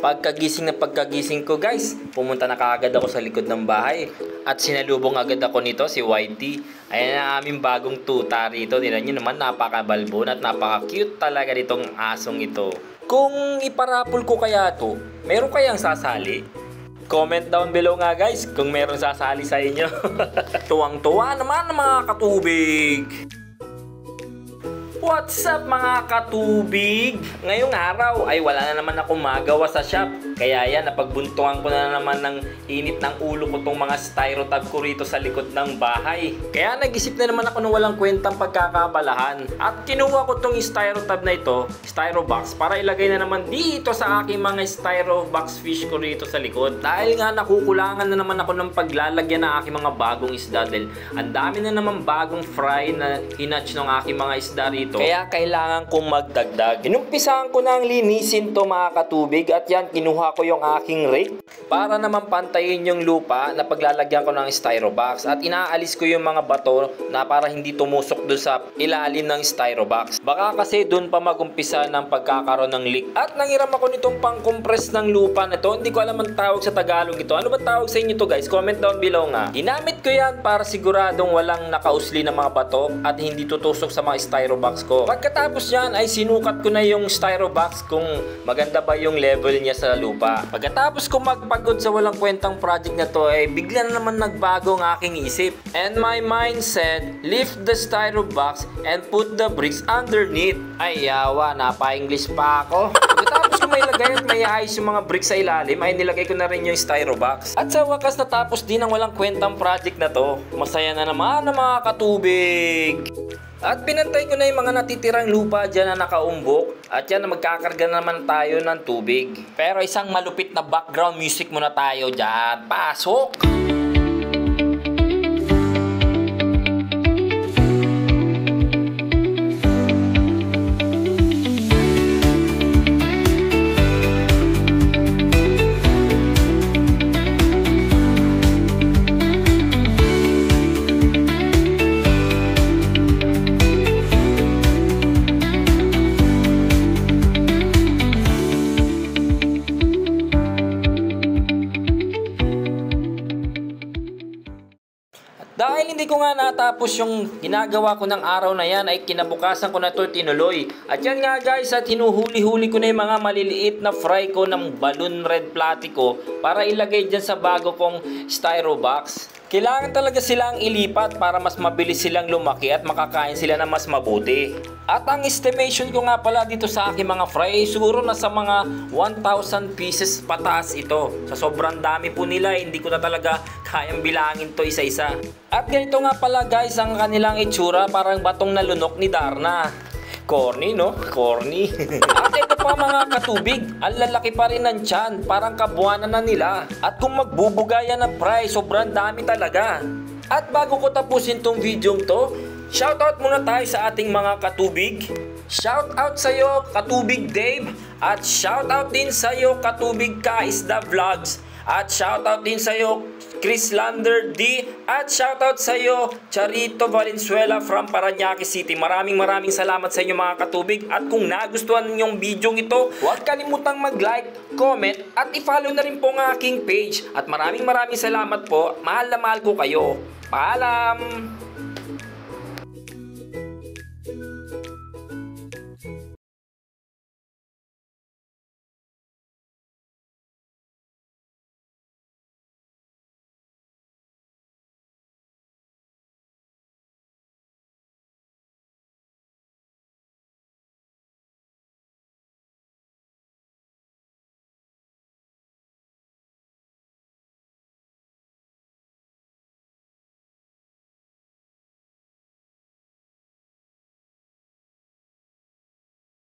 Pagkagising ko guys, pumunta na kaagad ako sa likod ng bahay at sinalubong agad ako nito si Whitey. Ayan ang aming bagong tuta rito. Tingnan nyo naman, napakabalbon at napaka-cute talaga nitong asong ito. Kung iparapol ko kaya to, meron kayang sasali? Comment down below nga guys kung meron sasali sa inyo. Tuwang-tuwa naman mga katubig! What's up mga katubig? Ngayong araw ay wala na naman akong magawa sa shop. Kaya yan, napagbuntungan ko na naman ng init ng ulo ko tong mga styrotab ko rito sa likod ng bahay. Kaya nag-isip na naman ako ng walang kwentang pagkakabalahan. At kinuha ko tong styrotab na ito, styrobox, para ilagay na naman dito sa aking mga styrobox fish ko rito sa likod. Dahil nga nakukulangan na naman ako ng paglalagyan ng aking mga bagong isda. Dahil ang dami na naman bagong fry na hinatch ng aking mga isda rito. Kaya kailangan kong magdagdag. Inumpisahan ko na ang linisin to mga katubig. At yan, kinuha ko yung aking rake para naman pantayin yung lupa na paglalagyan ko ng styrobox. At inaalis ko yung mga bato na para hindi tumusok doon sa ilalim ng styrobox. Baka kasi doon pa magumpisa ng pagkakaroon ng leak. At nangiram ako nitong pang-compress ng lupa na to. Hindi ko alam ang tawag sa Tagalog ito. Ano ba tawag sa inyo to guys? Comment down below nga. Ginamit ko yan para siguradong walang nakausli ng mga bato at hindi tutusok sa mga styrobox ko. Pagkatapos yan ay sinukat ko na yung styrobox kung maganda ba yung level niya sa lupa. Pagkatapos ko magpagod sa walang kwentang project na to ay bigla na naman nagbago ang aking isip. And my mind said, lift the styrobox and put the bricks underneath. Ay yawa, napa-English pa ako. Pagkatapos ko may lagay at may ayos yung mga bricks sa ilalim ay nilagay ko na rin yung styrobox. At sa wakas natapos din ang walang kwentang project na to. Masaya na naman ang mga katubig. At pinantay ko na yung mga natitirang lupa dyan na nakaumbok. At yan na magkakarga naman tayo ng tubig. Pero isang malupit na background music muna tayo dyan. Pasok! Dahil hindi ko nga natapos yung ginagawa ko ng araw na yan ay kinabukasan ko na ito tinuloy. At yan nga guys, at hinuhuli-huli ko na yung mga maliliit na fry ko ng balloon red platiko para ilagay dyan sa bago kong styrobox. Kailangan talaga silang ilipat para mas mabilis silang lumaki at makakain sila na mas mabuti. At ang estimation ko nga pala dito sa aking mga fry, siguro nasa mga 1,000 pieces pataas ito. Sa sobrang dami po nila, hindi ko na talaga kayang bilangin to isa-isa. At ganito nga pala guys ang kanilang itsura, parang batong nalunok ni Darna. Corny, no? Corny. At ito pa mga katubig, ang lalaki pa rin ng tiyan, parang kabuanan na nila. At kung magbubugaya na fry, sobrang dami talaga. At bago ko tapusin tong video to, shoutout muna tayo sa ating mga katubig. Shoutout sa iyo, Katubig Dave. At shoutout din sa iyo, Katubig Kaisda Vlogs. At shoutout din sa iyo, Chris Lander D. At shoutout sa iyo, Charito Valenzuela from Parañaque City. Maraming salamat sa inyo mga katubig. At kung nagustuhan niyo yung video ito, huwag kalimutang mag-like, comment, at i-follow na rin po ang aking page. At maraming salamat po. Mahal na mahal ko kayo. Paalam!